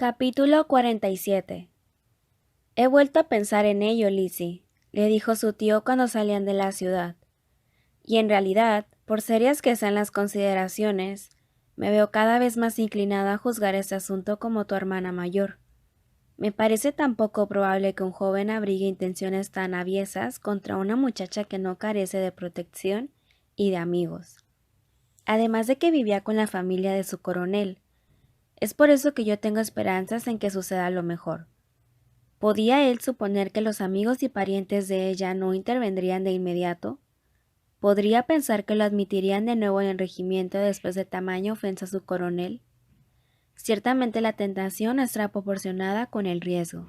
Capítulo 47. He vuelto a pensar en ello, Lizzie, le dijo su tío cuando salían de la ciudad. Y en realidad, por serias que sean las consideraciones, me veo cada vez más inclinada a juzgar este asunto como tu hermana mayor. Me parece tan poco probable que un joven abrigue intenciones tan aviesas contra una muchacha que no carece de protección y de amigos. Además de que vivía con la familia de su coronel. Es por eso que yo tengo esperanzas en que suceda lo mejor. ¿Podía él suponer que los amigos y parientes de ella no intervendrían de inmediato? ¿Podría pensar que lo admitirían de nuevo en el regimiento después de tamaña ofensa a su coronel? Ciertamente la tentación estará proporcionada con el riesgo.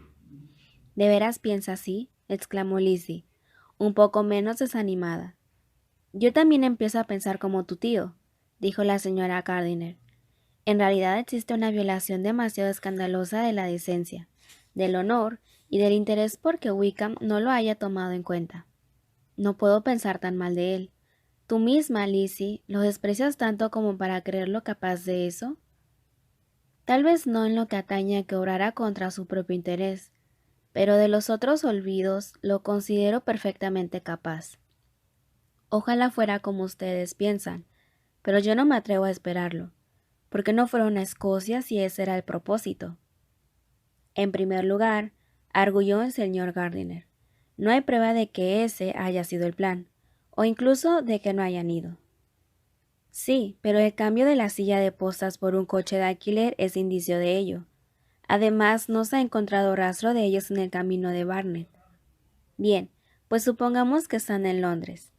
¿De veras piensa así?, exclamó Lizzie, un poco menos desanimada. Yo también empiezo a pensar como tu tío, dijo la señora Gardiner. En realidad existe una violación demasiado escandalosa de la decencia, del honor y del interés porque Wickham no lo haya tomado en cuenta. No puedo pensar tan mal de él. ¿Tú misma, Lizzie, lo desprecias tanto como para creerlo capaz de eso? Tal vez no en lo que atañe a que obrara contra su propio interés, pero de los otros olvidos lo considero perfectamente capaz. Ojalá fuera como ustedes piensan, pero yo no me atrevo a esperarlo. ¿Por qué no fueron a Escocia si ese era el propósito? En primer lugar, arguyó el señor Gardiner, no hay prueba de que ese haya sido el plan, o incluso de que no hayan ido. Sí, pero el cambio de la silla de postas por un coche de alquiler es indicio de ello. Además, no se ha encontrado rastro de ellos en el camino de Barnet. Bien, pues supongamos que están en Londres.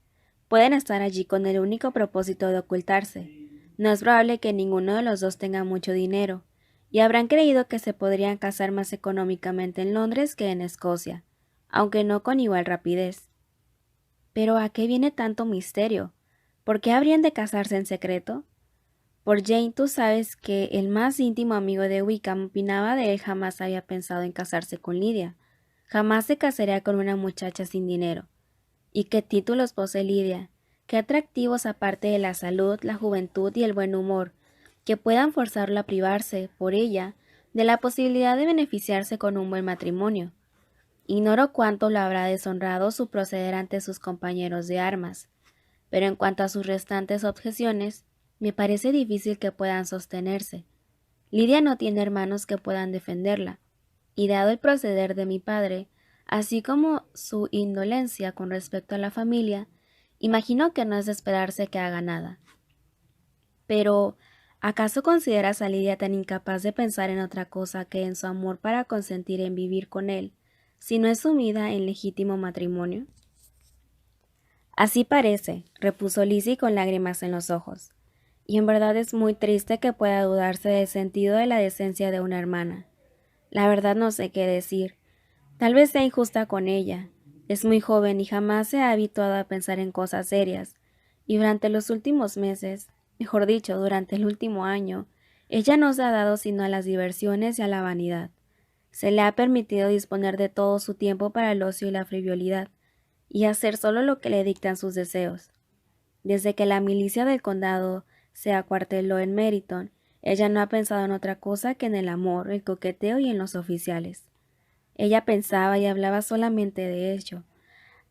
Pueden estar allí con el único propósito de ocultarse. No es probable que ninguno de los dos tenga mucho dinero, y habrán creído que se podrían casar más económicamente en Londres que en Escocia, aunque no con igual rapidez. Pero ¿a qué viene tanto misterio? ¿Por qué habrían de casarse en secreto? Por Jane, tú sabes que el más íntimo amigo de Wickham opinaba de él jamás había pensado en casarse con Lidia. Jamás se casaría con una muchacha sin dinero. ¿Y qué títulos posee Lidia? ¿Qué atractivos aparte de la salud, la juventud y el buen humor, que puedan forzarlo a privarse, por ella, de la posibilidad de beneficiarse con un buen matrimonio? Ignoro cuánto lo habrá deshonrado su proceder ante sus compañeros de armas, pero en cuanto a sus restantes objeciones, me parece difícil que puedan sostenerse. Lidia no tiene hermanos que puedan defenderla, y dado el proceder de mi padre, así como su indolencia con respecto a la familia, imagino que no es de esperarse que haga nada. Pero, ¿acaso consideras a Lidia tan incapaz de pensar en otra cosa que en su amor para consentir en vivir con él, si no es sumida en legítimo matrimonio? Así parece, repuso Lizzie con lágrimas en los ojos, y en verdad es muy triste que pueda dudarse del sentido de la decencia de una hermana. La verdad no sé qué decir. Tal vez sea injusta con ella. Es muy joven y jamás se ha habituado a pensar en cosas serias, y durante los últimos meses, mejor dicho, durante el último año, ella no se ha dado sino a las diversiones y a la vanidad. Se le ha permitido disponer de todo su tiempo para el ocio y la frivolidad, y hacer solo lo que le dictan sus deseos. Desde que la milicia del condado se acuarteló en Meryton, ella no ha pensado en otra cosa que en el amor, el coqueteo y en los oficiales. Ella pensaba y hablaba solamente de ello.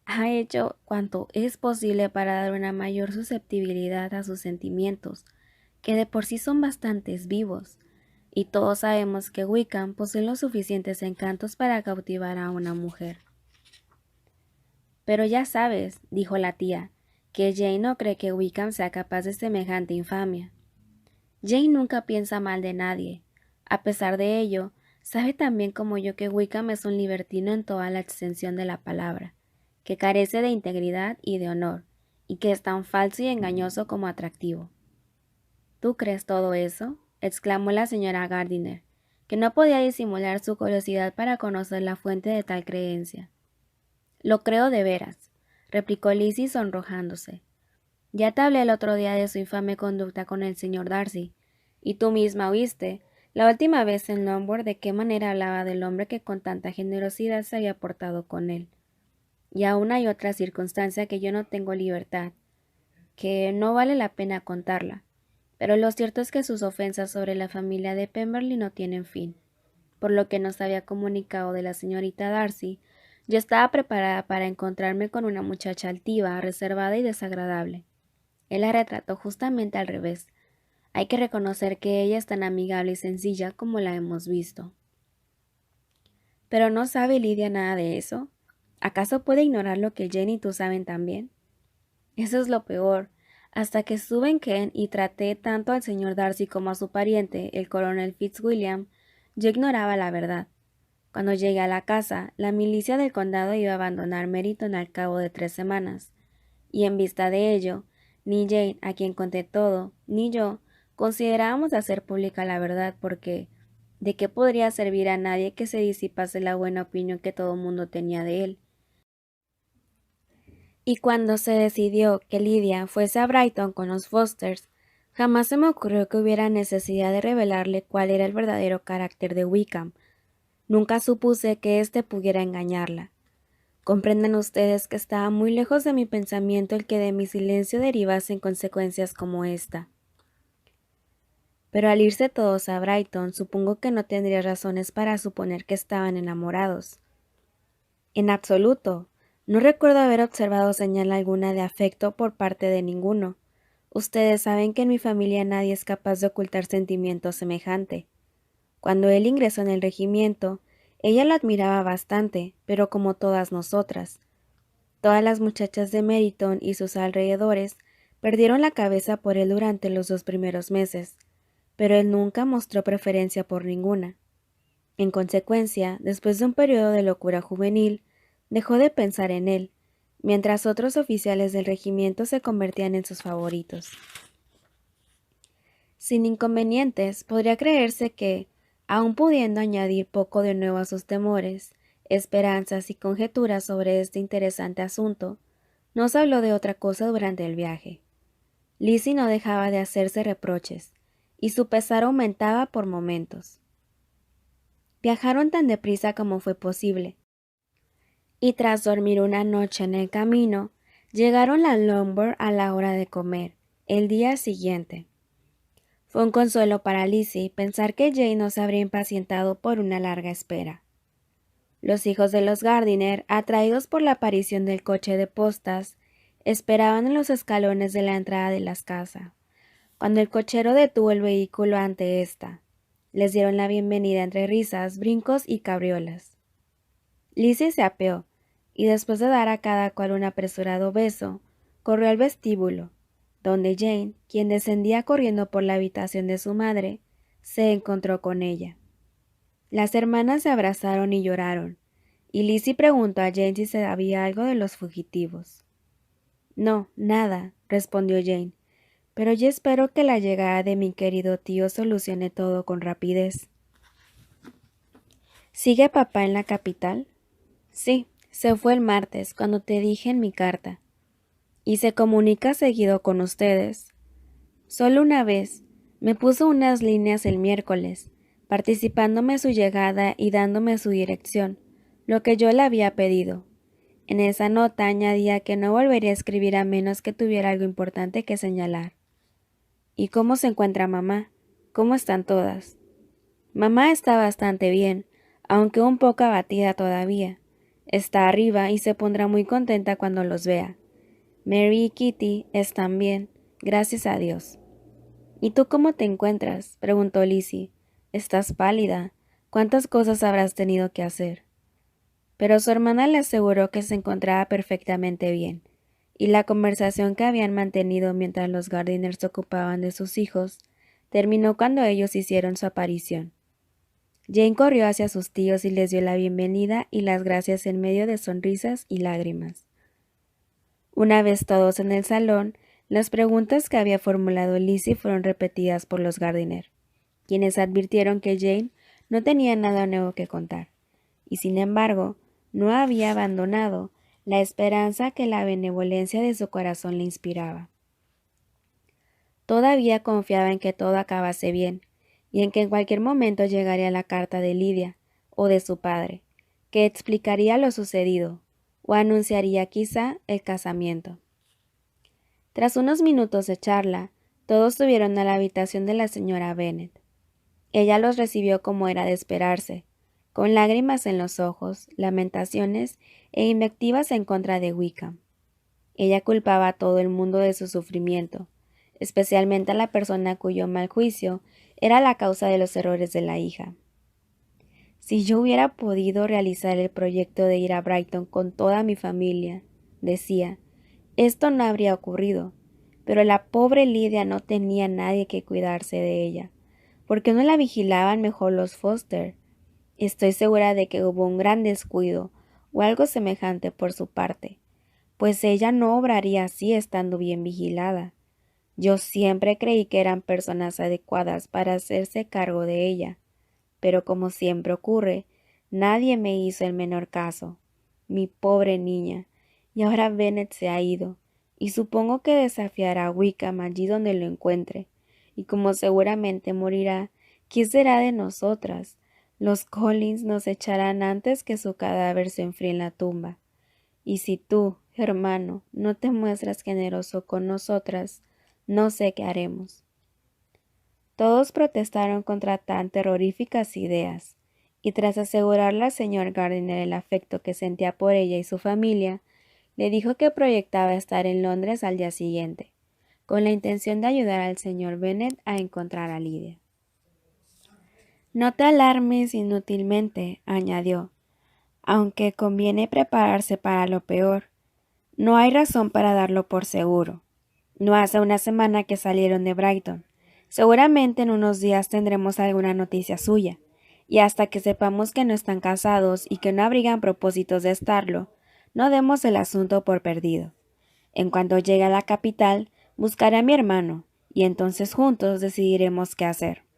Ha hecho cuanto es posible para dar una mayor susceptibilidad a sus sentimientos, que de por sí son bastantes vivos, y todos sabemos que Wickham posee los suficientes encantos para cautivar a una mujer. Pero ya sabes, dijo la tía, que Jane no cree que Wickham sea capaz de semejante infamia. Jane nunca piensa mal de nadie. A pesar de ello, sabe tan bien como yo que Wickham es un libertino en toda la extensión de la palabra, que carece de integridad y de honor, y que es tan falso y engañoso como atractivo. ¿Tú crees todo eso?, exclamó la señora Gardiner, que no podía disimular su curiosidad para conocer la fuente de tal creencia. Lo creo de veras, replicó Lizzie sonrojándose. Ya te hablé el otro día de su infame conducta con el señor Darcy, y tú misma oíste, la última vez en Longbourn, de qué manera hablaba del hombre que con tanta generosidad se había portado con él. Y aún hay otra circunstancia que yo no tengo libertad, que no vale la pena contarla, pero lo cierto es que sus ofensas sobre la familia de Pemberley no tienen fin. por lo que nos había comunicado de la señorita Darcy, yo estaba preparada para encontrarme con una muchacha altiva, reservada y desagradable. Él la retrató justamente al revés. Hay que reconocer que ella es tan amigable y sencilla como la hemos visto. ¿Pero no sabe Lidia nada de eso? ¿Acaso puede ignorar lo que Jane y tú saben también? Eso es lo peor. Hasta que estuve en Kent y traté tanto al señor Darcy como a su pariente, el coronel Fitzwilliam, yo ignoraba la verdad. Cuando llegué a la casa, la milicia del condado iba a abandonar Meryton al cabo de 3 semanas, y en vista de ello, ni Jane, a quien conté todo, ni yo, considerábamos hacer pública la verdad porque ¿de qué podría servir a nadie que se disipase la buena opinión que todo el mundo tenía de él? Y cuando se decidió que Lidia fuese a Brighton con los Fosters, jamás se me ocurrió que hubiera necesidad de revelarle cuál era el verdadero carácter de Wickham. Nunca supuse que éste pudiera engañarla. Comprenden ustedes que estaba muy lejos de mi pensamiento el que de mi silencio derivasen consecuencias como esta. Pero al irse todos a Brighton, supongo que no tendría razones para suponer que estaban enamorados. En absoluto. No recuerdo haber observado señal alguna de afecto por parte de ninguno. Ustedes saben que en mi familia nadie es capaz de ocultar sentimiento semejante. Cuando él ingresó en el regimiento, ella lo admiraba bastante, pero como todas nosotras. Todas las muchachas de Meryton y sus alrededores perdieron la cabeza por él durante los 2 primeros meses, pero él nunca mostró preferencia por ninguna. En consecuencia, después de un periodo de locura juvenil, dejó de pensar en él, mientras otros oficiales del regimiento se convertían en sus favoritos. Sin inconvenientes, podría creerse que, aun pudiendo añadir poco de nuevo a sus temores, esperanzas y conjeturas sobre este interesante asunto, no se habló de otra cosa durante el viaje. Lizzie no dejaba de hacerse reproches, y su pesar aumentaba por momentos. Viajaron tan deprisa como fue posible, y tras dormir una noche en el camino, llegaron a Longbourn a la hora de comer, el día siguiente. Fue un consuelo para Lizzie pensar que Jane no se habría impacientado por una larga espera. Los hijos de los Gardiner, atraídos por la aparición del coche de postas, esperaban en los escalones de la entrada de las casas. Cuando el cochero detuvo el vehículo ante ésta, les dieron la bienvenida entre risas, brincos y cabriolas. Lizzie se apeó, y después de dar a cada cual un apresurado beso, corrió al vestíbulo, donde Jane, quien descendía corriendo por la habitación de su madre, se encontró con ella. Las hermanas se abrazaron y lloraron, y Lizzie preguntó a Jane si sabía algo de los fugitivos. No, nada, respondió Jane, pero yo espero que la llegada de mi querido tío solucione todo con rapidez. ¿Sigue papá en la capital? Sí, se fue el martes, cuando te dije en mi carta. ¿Y se comunica seguido con ustedes? Solo una vez. Me puso unas líneas el miércoles, participándome su llegada y dándome su dirección, lo que yo le había pedido. En esa nota añadía que no volvería a escribir a menos que tuviera algo importante que señalar. ¿Y cómo se encuentra mamá? ¿Cómo están todas? Mamá está bastante bien, aunque un poco abatida todavía. Está arriba y se pondrá muy contenta cuando los vea. Mary y Kitty están bien, gracias a Dios. ¿Y tú cómo te encuentras?, preguntó Lizzie. Estás pálida. ¿Cuántas cosas habrás tenido que hacer? Pero su hermana le aseguró que se encontraba perfectamente bien, y la conversación que habían mantenido mientras los Gardiner se ocupaban de sus hijos terminó cuando ellos hicieron su aparición. Jane corrió hacia sus tíos y les dio la bienvenida y las gracias en medio de sonrisas y lágrimas. Una vez todos en el salón, las preguntas que había formulado Lizzie fueron repetidas por los Gardiner, quienes advirtieron que Jane no tenía nada nuevo que contar, y sin embargo, no había abandonado la esperanza que la benevolencia de su corazón le inspiraba. Todavía confiaba en que todo acabase bien, y en que en cualquier momento llegaría la carta de Lidia, o de su padre, que explicaría lo sucedido, o anunciaría quizá el casamiento. Tras unos minutos de charla, todos subieron a la habitación de la señora Bennet. Ella los recibió como era de esperarse, con lágrimas en los ojos, lamentaciones e invectivas en contra de Wickham. Ella culpaba a todo el mundo de su sufrimiento, especialmente a la persona cuyo mal juicio era la causa de los errores de la hija. Si yo hubiera podido realizar el proyecto de ir a Brighton con toda mi familia, decía, esto no habría ocurrido, pero la pobre Lydia no tenía nadie que cuidarse de ella. ¿Por qué no la vigilaban mejor los Foster? Estoy segura de que hubo un gran descuido o algo semejante por su parte, pues ella no obraría así estando bien vigilada. Yo siempre creí que eran personas adecuadas para hacerse cargo de ella, pero como siempre ocurre, nadie me hizo el menor caso. Mi pobre niña, y ahora Bennet se ha ido, y supongo que desafiará a Wickham allí donde lo encuentre, y como seguramente morirá, ¿qué será de nosotras? Los Collins nos echarán antes que su cadáver se enfríe en la tumba. Y si tú, hermano, no te muestras generoso con nosotras, no sé qué haremos. Todos protestaron contra tan terroríficas ideas, y tras asegurarle al señor Gardiner el afecto que sentía por ella y su familia, le dijo que proyectaba estar en Londres al día siguiente, con la intención de ayudar al señor Bennet a encontrar a Lydia. No te alarmes inútilmente, añadió, aunque conviene prepararse para lo peor. No hay razón para darlo por seguro. No hace una semana que salieron de Brighton. Seguramente en unos días tendremos alguna noticia suya, y hasta que sepamos que no están casados y que no abrigan propósitos de estarlo, no demos el asunto por perdido. En cuanto llegue a la capital, buscaré a mi hermano, y entonces juntos decidiremos qué hacer.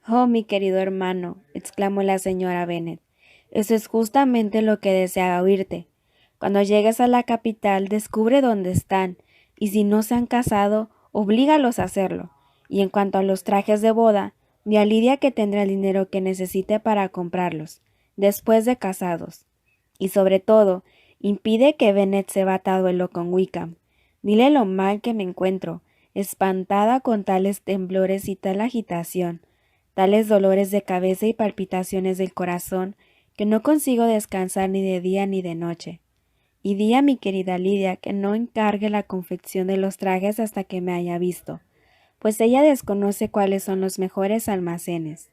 Oh, mi querido hermano, exclamó la señora Bennet, eso es justamente lo que deseaba oírte. Cuando llegues a la capital, descubre dónde están, y si no se han casado, oblígalos a hacerlo. Y en cuanto a los trajes de boda, di a Lydia que tendrá el dinero que necesite para comprarlos, después de casados. Y sobre todo, impide que Bennet se bata a duelo con Wickham. Dile lo mal que me encuentro, espantada con tales temblores y tal agitación, tales dolores de cabeza y palpitaciones del corazón, que no consigo descansar ni de día ni de noche. Y di a mi querida Lydia que no encargue la confección de los trajes hasta que me haya visto, pues ella desconoce cuáles son los mejores almacenes.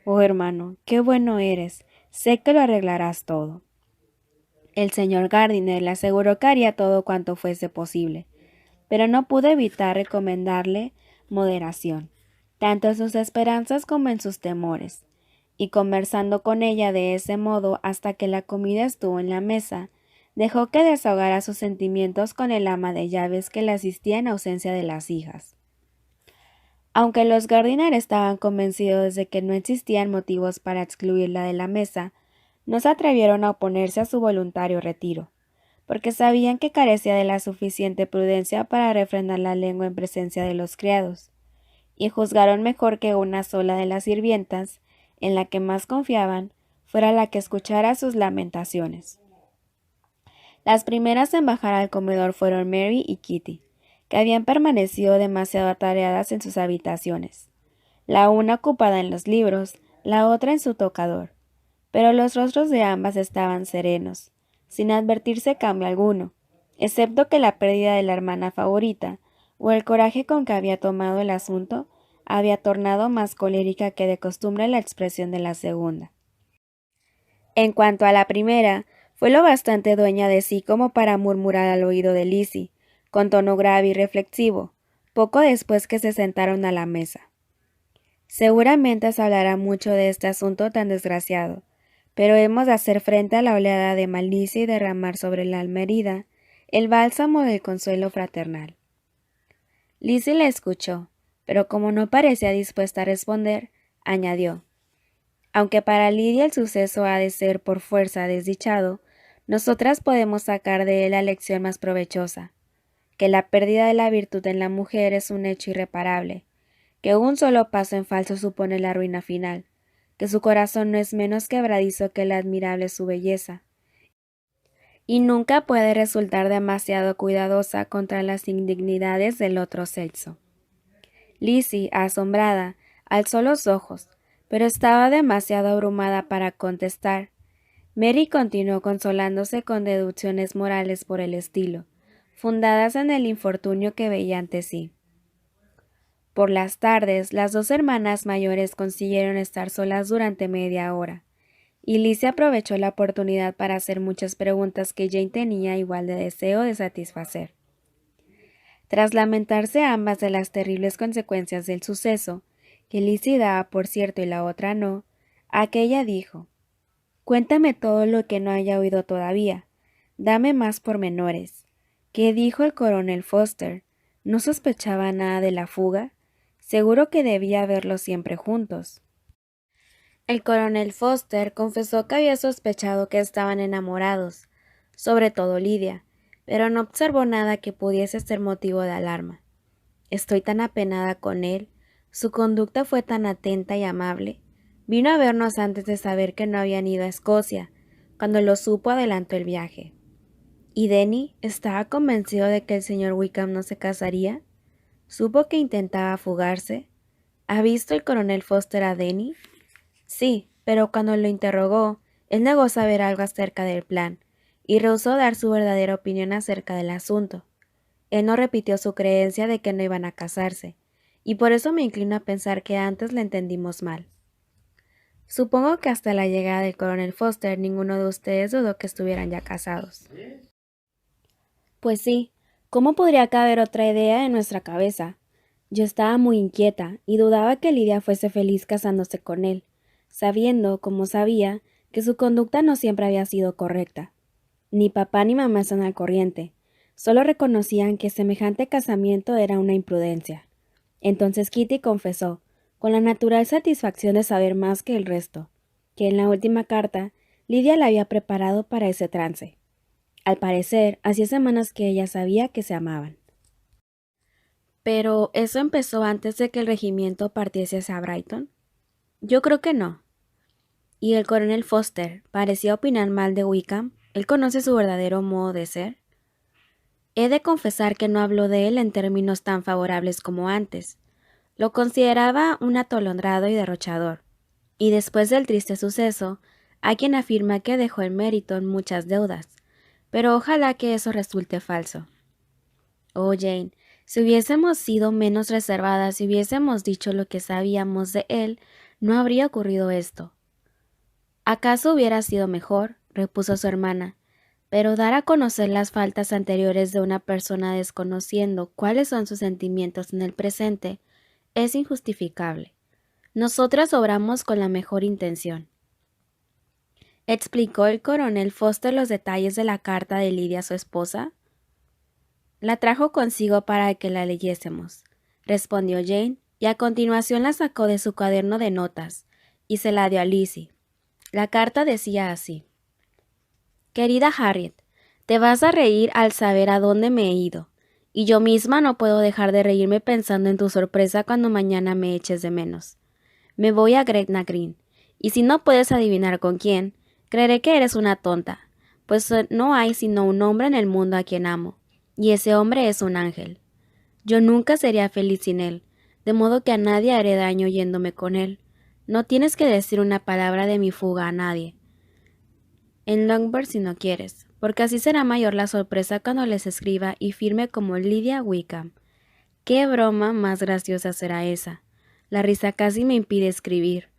Oh, hermano, qué bueno eres, sé que lo arreglarás todo. El señor Gardiner le aseguró que haría todo cuanto fuese posible, pero no pude evitar recomendarle moderación, tanto en sus esperanzas como en sus temores, y conversando con ella de ese modo hasta que la comida estuvo en la mesa, dejó que desahogara sus sentimientos con el ama de llaves que le asistía en ausencia de las hijas. Aunque los Gardiner estaban convencidos de que no existían motivos para excluirla de la mesa, no se atrevieron a oponerse a su voluntario retiro, porque sabían que carecía de la suficiente prudencia para refrenar la lengua en presencia de los criados, y juzgaron mejor que una sola de las sirvientas, en la que más confiaban, fuera la que escuchara sus lamentaciones. Las primeras en bajar al comedor fueron Mary y Kitty, que habían permanecido demasiado atareadas en sus habitaciones, la una ocupada en los libros, la otra en su tocador, pero los rostros de ambas estaban serenos, sin advertirse cambio alguno, excepto que la pérdida de la hermana favorita, o el coraje con que había tomado el asunto, había tornado más colérica que de costumbre la expresión de la segunda. En cuanto a la primera, fue lo bastante dueña de sí como para murmurar al oído de Lizzie, con tono grave y reflexivo, poco después que se sentaron a la mesa. Seguramente se hablará mucho de este asunto tan desgraciado, pero hemos de hacer frente a la oleada de malicia y derramar sobre la alma herida el bálsamo del consuelo fraternal. Lizzie le escuchó, pero como no parecía dispuesta a responder, añadió, aunque para Lydia el suceso ha de ser por fuerza desdichado, nosotras podemos sacar de él la lección más provechosa, que la pérdida de la virtud en la mujer es un hecho irreparable, que un solo paso en falso supone la ruina final, que su corazón no es menos quebradizo que la admirable su belleza, y nunca puede resultar demasiado cuidadosa contra las indignidades del otro sexo. Lizzie, asombrada, alzó los ojos, pero estaba demasiado abrumada para contestar. Mary continuó consolándose con deducciones morales por el estilo, fundadas en el infortunio que veía ante sí. Por las tardes, las dos hermanas mayores consiguieron estar solas durante media hora, y Lizzie aprovechó la oportunidad para hacer muchas preguntas que Jane tenía igual de deseo de satisfacer. Tras lamentarse ambas de las terribles consecuencias del suceso, que Lizzie daba por cierto y la otra no, aquella dijo: «Cuéntame todo lo que no haya oído todavía. Dame más pormenores. ¿Qué dijo el coronel Foster? ¿No sospechaba nada de la fuga? Seguro que debía verlos siempre juntos». El coronel Foster confesó que había sospechado que estaban enamorados, sobre todo Lidia, pero no observó nada que pudiese ser motivo de alarma. «Estoy tan apenada con él. Su conducta fue tan atenta y amable. Vino a vernos antes de saber que no habían ido a Escocia. Cuando lo supo, adelantó el viaje». ¿Y Denny estaba convencido de que el señor Wickham no se casaría? ¿Supo que intentaba fugarse? ¿Ha visto el coronel Foster a Denny? Sí, pero cuando lo interrogó, él negó saber algo acerca del plan, y rehusó dar su verdadera opinión acerca del asunto. Él no repitió su creencia de que no iban a casarse, y por eso me inclino a pensar que antes le entendimos mal. Supongo que hasta la llegada del coronel Foster ninguno de ustedes dudó que estuvieran ya casados. Pues sí, ¿cómo podría caber otra idea en nuestra cabeza? Yo estaba muy inquieta y dudaba que Lidia fuese feliz casándose con él, sabiendo, como sabía, que su conducta no siempre había sido correcta. Ni papá ni mamá están al corriente, solo reconocían que semejante casamiento era una imprudencia. Entonces Kitty confesó, con la natural satisfacción de saber más que el resto, que en la última carta Lidia la había preparado para ese trance. Al parecer, hacía semanas que ella sabía que se amaban. ¿Pero eso empezó antes de que el regimiento partiese hacia Brighton? Yo creo que no. ¿Y el coronel Foster parecía opinar mal de Wickham? ¿Él conoce su verdadero modo de ser? He de confesar que no habló de él en términos tan favorables como antes. Lo consideraba un atolondrado y derrochador. Y después del triste suceso, hay quien afirma que dejó en Meryton muchas deudas, pero ojalá que eso resulte falso. Oh, Jane, si hubiésemos sido menos reservadas y hubiésemos dicho lo que sabíamos de él, no habría ocurrido esto. ¿Acaso hubiera sido mejor?, repuso su hermana, pero dar a conocer las faltas anteriores de una persona desconociendo cuáles son sus sentimientos en el presente es injustificable. Nosotras obramos con la mejor intención. ¿Explicó el coronel Foster los detalles de la carta de Lidia a su esposa? La trajo consigo para que la leyésemos, respondió Jane, y a continuación la sacó de su cuaderno de notas y se la dio a Lizzie. La carta decía así: «Querida Harriet, te vas a reír al saber a dónde me he ido, y yo misma no puedo dejar de reírme pensando en tu sorpresa cuando mañana me eches de menos. Me voy a Gretna Green, y si no puedes adivinar con quién, creeré que eres una tonta, pues no hay sino un hombre en el mundo a quien amo, y ese hombre es un ángel. Yo nunca sería feliz sin él, de modo que a nadie haré daño yéndome con él. No tienes que decir una palabra de mi fuga a nadie. En Longbourn si no quieres, porque así será mayor la sorpresa cuando les escriba y firme como Lydia Wickham. ¡Qué broma más graciosa será esa! La risa casi me impide escribir.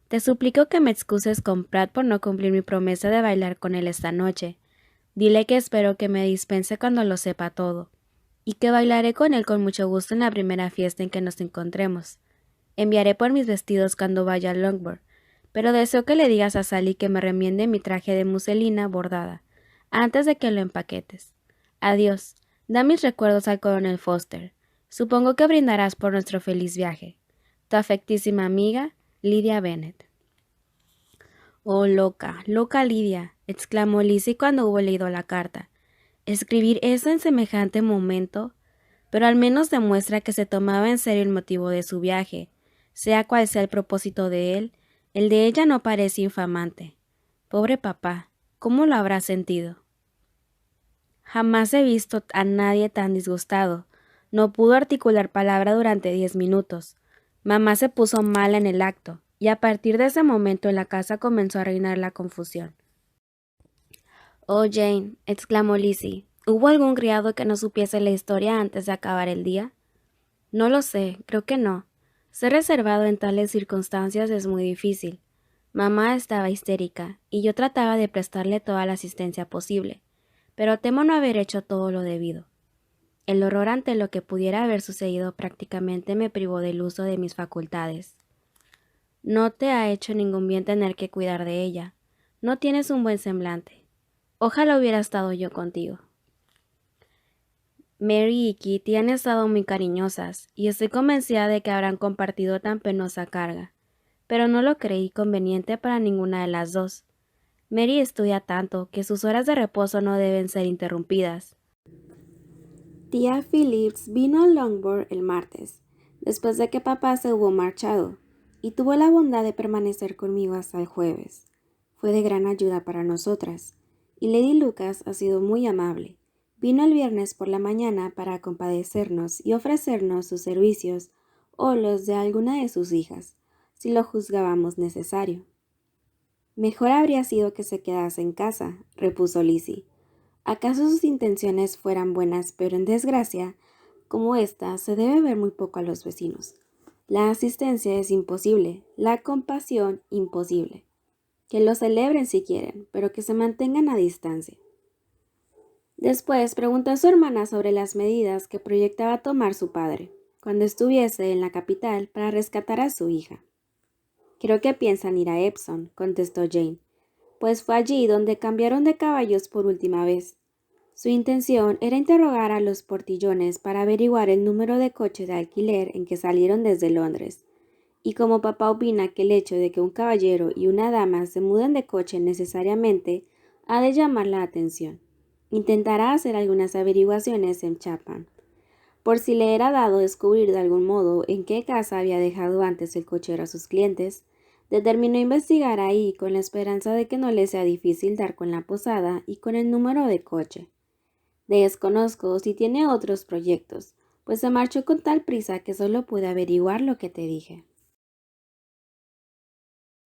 Te suplico que me excuses con Pratt por no cumplir mi promesa de bailar con él esta noche. Dile que espero que me dispense cuando lo sepa todo, y que bailaré con él con mucho gusto en la primera fiesta en que nos encontremos. Enviaré por mis vestidos cuando vaya a Longbourn, pero deseo que le digas a Sally que me remiende mi traje de muselina bordada, antes de que lo empaquetes. Adiós. Da mis recuerdos al coronel Foster. Supongo que brindarás por nuestro feliz viaje. Tu afectísima amiga, Lydia Bennet». «Oh, loca, loca Lidia», exclamó Lizzie cuando hubo leído la carta. «Escribir eso en semejante momento, pero al menos demuestra que se tomaba en serio el motivo de su viaje. Sea cual sea el propósito de él, el de ella no parece infamante. Pobre papá, ¿cómo lo habrá sentido?». Jamás he visto a nadie tan disgustado. No pudo articular palabra durante 10 minutos. Mamá se puso mala en el acto, y a partir de ese momento en la casa comenzó a reinar la confusión. «Oh, Jane», exclamó Lizzie, «¿hubo algún criado que no supiese la historia antes de acabar el día?» «No lo sé, creo que no. Ser reservado en tales circunstancias es muy difícil. Mamá estaba histérica, y yo trataba de prestarle toda la asistencia posible, pero temo no haber hecho todo lo debido. El horror ante lo que pudiera haber sucedido prácticamente me privó del uso de mis facultades. No te ha hecho ningún bien tener que cuidar de ella. No tienes un buen semblante. Ojalá hubiera estado yo contigo». Mary y Kitty han estado muy cariñosas, y estoy convencida de que habrán compartido tan penosa carga, pero no lo creí conveniente para ninguna de las dos. Mary estudia tanto que sus horas de reposo no deben ser interrumpidas. Tía Phillips vino a Longbourn el martes, después de que papá se hubo marchado, y tuvo la bondad de permanecer conmigo hasta el jueves. Fue de gran ayuda para nosotras, y Lady Lucas ha sido muy amable. Vino el viernes por la mañana para compadecernos y ofrecernos sus servicios o los de alguna de sus hijas, si lo juzgábamos necesario. «Mejor habría sido que se quedase en casa», repuso Lizzie. «Acaso sus intenciones fueran buenas, pero en desgracia como esta se debe ver muy poco a los vecinos. La asistencia es imposible, la compasión imposible. Que lo celebren si quieren, pero que se mantengan a distancia». Después preguntó a su hermana sobre las medidas que proyectaba tomar su padre cuando estuviese en la capital para rescatar a su hija. «Creo que piensan ir a Epsom», contestó Jane, «pues fue allí donde cambiaron de caballos por última vez. Su intención era interrogar a los portillones para averiguar el número de coche de alquiler en que salieron desde Londres, y como papá opina que el hecho de que un caballero y una dama se muden de coche necesariamente ha de llamar la atención, intentará hacer algunas averiguaciones en Chatham, por si le era dado descubrir de algún modo en qué casa había dejado antes el cochero a sus clientes. Determinó investigar ahí con la esperanza de que no le sea difícil dar con la posada y con el número de coche. Desconozco si tiene otros proyectos, pues se marchó con tal prisa que solo pude averiguar lo que te dije.